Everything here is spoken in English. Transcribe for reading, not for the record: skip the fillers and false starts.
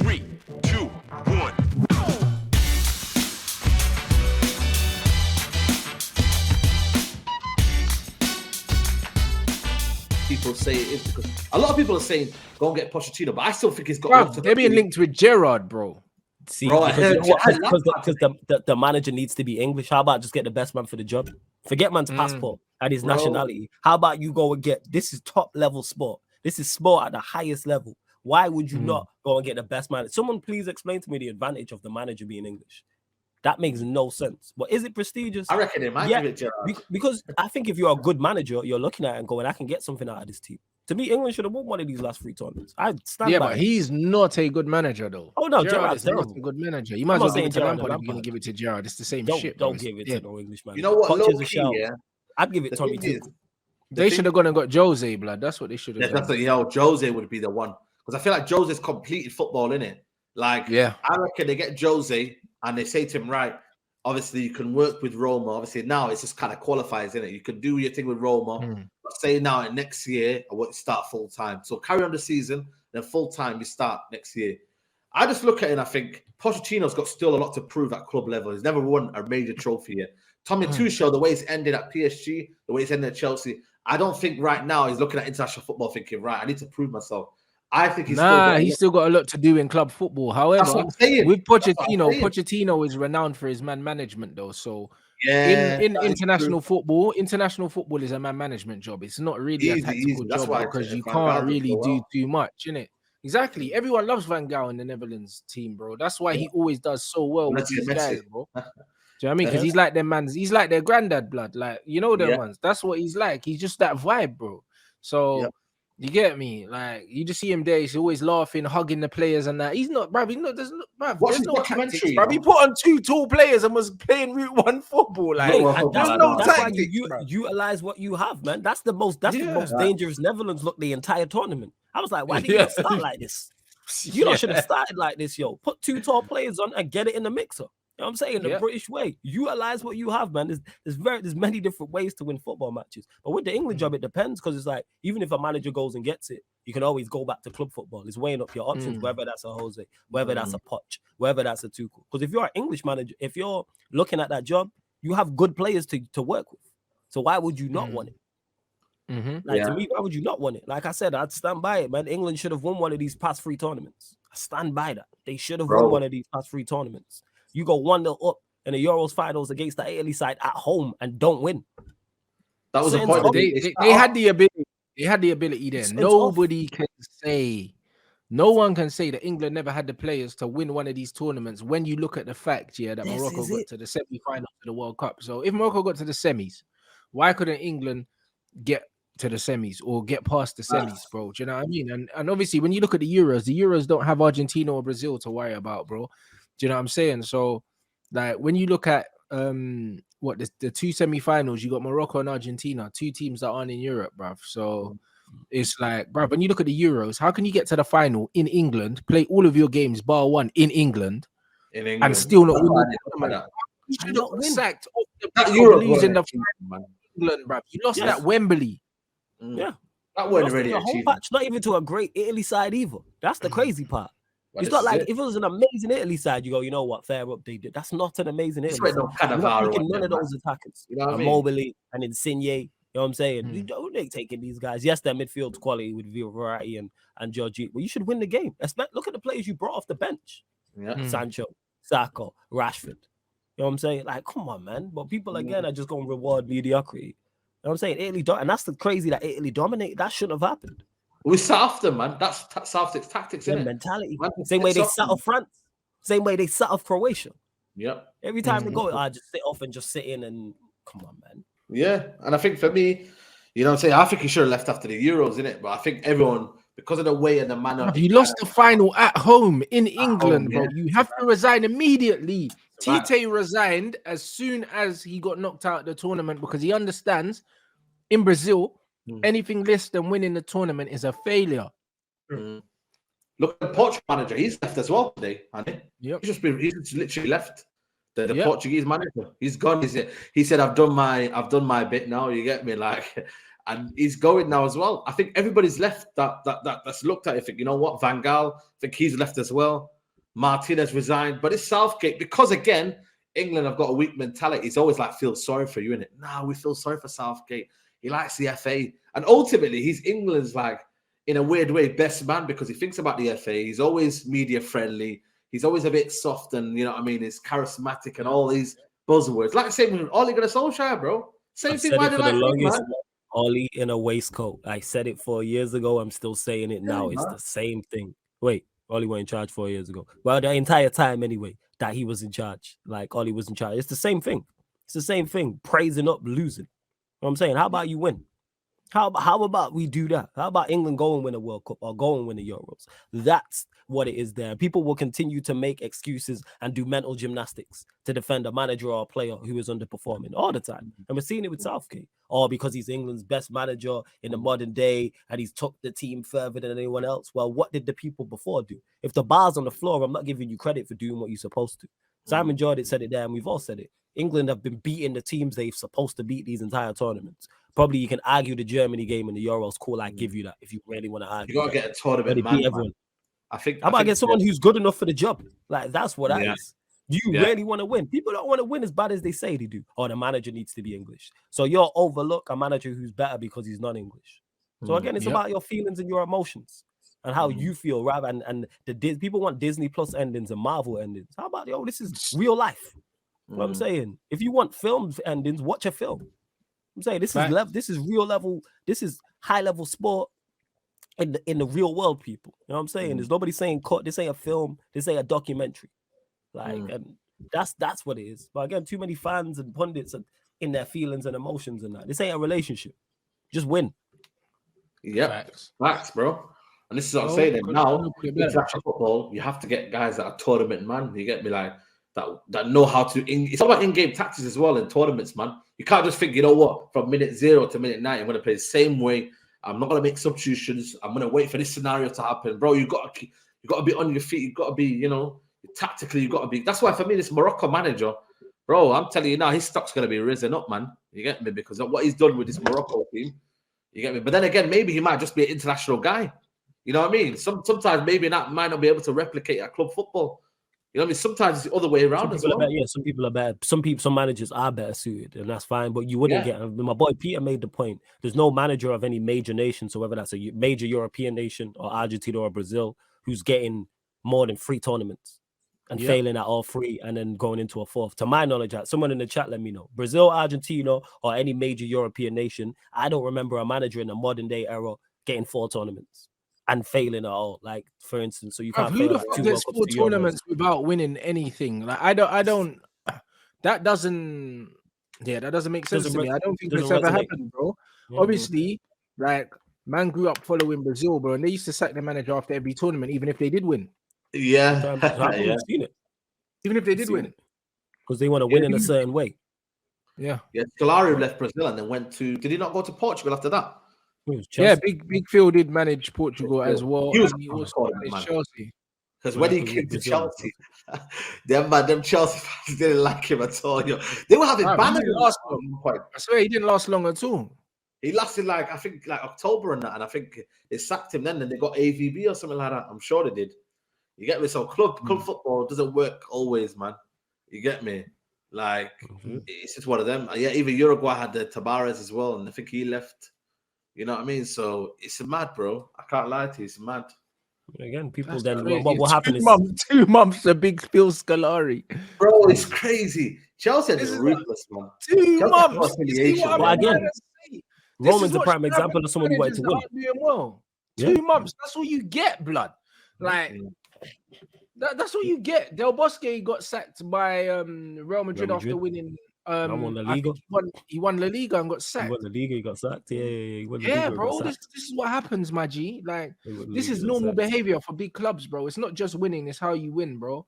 3, 2, 1. People say it is because a lot of people are saying go and get Pochettino, but I still think he's got. Bro, they're being linked with Gerrard, bro. See, Bro, because the manager needs to be English. How about just get the best man for the job? Forget man's passport and his nationality. How about you go and get, this is top level sport. This is sport at the highest level. Why would you not go and get the best man? Someone please explain to me the advantage of the manager being English. That makes no sense. But is it prestigious? I reckon it might give it Gerrard. Because I think if you're a good manager, you're looking at it and going, I can get something out of this team. To me, England should have won one of these last 3 tournaments. I stand by but it. he's not a good manager, though. Oh, no, Gerrard is not terrible. a good manager. You might as well give it to Lampard if you're going to give it to Gerrard. It's the same shit. Don't give it to no English manager. You know what? Poch is Low a key, shell. yeah. I'd give it Tommy too. They should have gone and got Jose, blood. That's what they should have Yeah, done. that's what, Jose would be the one. Because I feel like Jose's completed football, innit? Like, Yeah. I reckon they get Jose and they say to him, right, obviously you can work with Roma. Obviously now it's just kind of qualifies, innit? You can do your thing with Roma. But say now next year, I want to start full time. So carry on the season, then full time you start next year. I just look at it and I think Pochettino's got still a lot to prove at club level. He's never won a major trophy yet. Tommy Tuchel, the way it's ended at PSG, the way it's ended at Chelsea, I don't think right now he's looking at international football thinking, right, I need to prove myself. I think he's still got a lot to do in club football. However, with Pochettino, Pochettino is renowned for his man management, though. So yeah, in international football is a man management job. It's not really a tactical job because you can't really do too much, innit? Exactly. Everyone loves Van Gaal in the Netherlands team, bro. That's why he always does so well with these guys, bro. Do you know what I mean? Because he's like their man's, he's like their granddad blood. Like, you know them ones. That's what he's like. He's just that vibe, bro. So you get me? Like, you just see him there, he's always laughing, hugging the players and that. He's not, bruv, there's no tactics, bruv. He put on 2 tall players and was playing Route 1 football. Like, there's no tactics. You utilize what you have, man. That's the most dangerous Netherlands look the entire tournament. I was like, why did you start like this? You should have started like this, yo. Put 2 tall players on and get it in the mixer. You know what I'm saying? The British way. Utilize what you have, man. There's many different ways to win football matches. But with the England job, it depends because it's like, even if a manager goes and gets it, you can always go back to club football. It's weighing up your options, whether that's a Jose, whether that's a Poch, whether that's a Tuchel. Because if you're an English manager, if you're looking at that job, you have good players to work with. So why would you not want it? To me, why would you not want it? Like I said, I'd stand by it, man. England should have won one of these past 3 tournaments. I stand by that. They should have won one of these past 3 tournaments. You go 1-0 up in the Euros finals against the Italy side at home and don't win. That was the point. They had the ability. They had the ability there. Nobody can say, no one can say that England never had the players to win one of these tournaments when you look at the fact, that Morocco got to the semi-final of the World Cup. So if Morocco got to the semis, why couldn't England get to the semis or get past the semis, bro? Do you know what I mean? And obviously, when you look at the Euros don't have Argentina or Brazil to worry about, bro. Do you know what I'm saying? So, like, when you look at the 2 semi-finals, you got Morocco and Argentina, 2 teams that aren't in Europe, bruv. So it's like, bruv, when you look at the Euros, how can you get to the final in England, play all of your games bar 1 in England, and still not win the tournament? You should not win sacked off the back of losing the final in England, bruv. You lost at Wembley. Yeah. That wasn't really a whole match, not even to a great Italy side either. That's the crazy part. It's not like if it was an amazing Italy side, you go, you know what, fair up, they did. That's not an amazing Italy side. You're not picking none of those attackers. You know what I mean? Mobley and Insigne, you know what I'm saying? You don't taking these guys. Yes, their midfield quality with Verratti and Giorgi, but you should win the game. Look at the players you brought off the bench. Sancho, Saka, Rashford. You know what I'm saying? Like, come on, man. But people, again, are just going to reward mediocrity. You know what I'm saying? Italy, and that's the crazy that Italy dominated. That shouldn't have happened. We sat off them, man. That's Southgate's tactics, isn't it? Mentality. Same way they sat off France. Same way they sat off Croatia. Yep. Every time they go, I just sit off and just sit in and come on, man. Yeah. And I think for me, you know what I'm saying? I think he should have left after the Euros, innit? But I think everyone, because of the way and the manner. You lost the final at home in England, bro. You have to resign immediately. Tite resigned as soon as he got knocked out of the tournament because he understands in Brazil, anything less than winning the tournament is a failure. Look at the Portuguese manager. He's left as well today, hasn't he? Yep. He's literally left. The Portuguese manager. He's gone. He said, I've done my bit now. You get me? Like, and he's going now as well. I think everybody's left that's looked at it. Think, you know what? Van Gaal, I think he's left as well. Martinez resigned, but it's Southgate because again, England have got a weak mentality. It's always like feel sorry for you, innit? Nah, we feel sorry for Southgate. He likes the FA, and ultimately, he's England's like in a weird way best man because he thinks about the FA. He's always media friendly. He's always a bit soft and you know what I mean. He's charismatic and all these buzzwords. Like same with Ole Gunnar Solskjaer, bro. Same thing. Why for they the like him, longest. man? Ole in a waistcoat. I said it 4 years ago. I'm still saying it now. It's the same thing. Wait, Ole went in charge 4 years ago. Well, the entire time anyway that he was in charge, like Ole was in charge. It's the same thing. It's the same thing. Praising up, losing. You know what I'm saying? How about you win? How about we do that? How about England go and win a World Cup or go and win the Euros? That's what it is there. People will continue to make excuses and do mental gymnastics to defend a manager or a player who is underperforming all the time. And we're seeing it with Southgate. Or because he's England's best manager in the modern day and he's took the team further than anyone else. Well, what did the people before do? If the bar's on the floor, I'm not giving you credit for doing what you're supposed to. Simon Jordan said it there, and we've all said it. England have been beating the teams they're supposed to beat these entire tournaments. Probably you can argue the Germany game and the Euros. Cool, I give you that if you really want to argue. You got to get a tournament man. Everyone. I think. How about get someone who's good enough for the job? Like that's what that is. Do you really want to win? People don't want to win as bad as they say they do. Or the manager needs to be English. So you'll overlook a manager who's better because he's non-English. So again, it's about your feelings and your emotions and how you feel, rather. And people want Disney Plus endings and Marvel endings. How about this is real life? What I'm saying, if you want film endings, watch a film. I'm saying this is real level. This is high level sport in the real world, people. You know what I'm saying? There's nobody saying this ain't a film. This ain't a documentary. Like, and that's what it is. But again, too many fans and pundits are in their feelings and emotions and that. This ain't a relationship. Just win. Yep, facts, bro. And this is what I'm saying. Now, international football, you have to get guys that are tournament man. You get me, like that know how to. It's all about in-game tactics as well in tournaments, man. You can't just think, you know what, from minute 0 to minute 90, I'm going to play the same way. I'm not going to make substitutions. I'm going to wait for this scenario to happen, bro. You got to be on your feet. You got to be, you know, tactically. You got to be. That's why for me, this Morocco manager, bro, I'm telling you now, his stock's going to be risen up, man. You get me? Because of what he's done with this Morocco team. You get me? But then again, maybe he might just be an international guy. You know what I mean? Sometimes maybe that might not be able to replicate at club football. You know what I mean? Sometimes it's the other way around as well. Some people are better. Some managers are better suited, and that's fine. But you wouldn't get. My boy Peter made the point. There's no manager of any major nation, so whether that's a major European nation or Argentina or Brazil, who's getting more than 3 tournaments and failing at all 3 and then going into a 4th. To my knowledge, someone in the chat let me know. Brazil, Argentina, or any major European nation, I don't remember a manager in the modern day era getting 4 tournaments and failing at all. Like, for instance, so you can't fail like 2 gets 4 tournaments without winning anything. Like, I don't. That doesn't make sense to me. I don't think it's ever happened, bro. Yeah, obviously, like, man grew up following Brazil, bro, and they used to sack the manager after every tournament, even if they did win. Yeah, seen it. Even if they did win, because they want to win in a certain way. Yeah. Scolari left Brazil and then went to. Did he not go to Portugal after that? Yeah, Big Phil did manage Portugal as well. He also managed Chelsea. Because when he came to Chelsea, them Chelsea fans didn't like him at all. They were having banners. I swear he didn't last long at all. He lasted like October and that, and I think they sacked him then. And they got AVB or something like that. I'm sure they did. You get me? So club football doesn't work always, man. You get me? Like it's just one of them. Yeah, even Uruguay had the Tabares as well, and I think he left. You know what I mean? So it's mad, bro. I can't lie to you. It's mad. Again, people then what happened is 2 months a Big Phil Scolari. Bro, it's crazy. Chelsea is ruthless, man. 2 months. Well, again, Roman's a prime example of someone who wanted to win. Doing well. 2 months. That's all you get, blood. Like that's what you get. Del Bosque got sacked by Real Madrid after winning. Won La Liga. He won La Liga and got sacked. He won La Liga, he got sacked. Yeah, bro. This is what happens, my G. Like, this is normal behavior for big clubs, bro. It's not just winning; it's how you win, bro.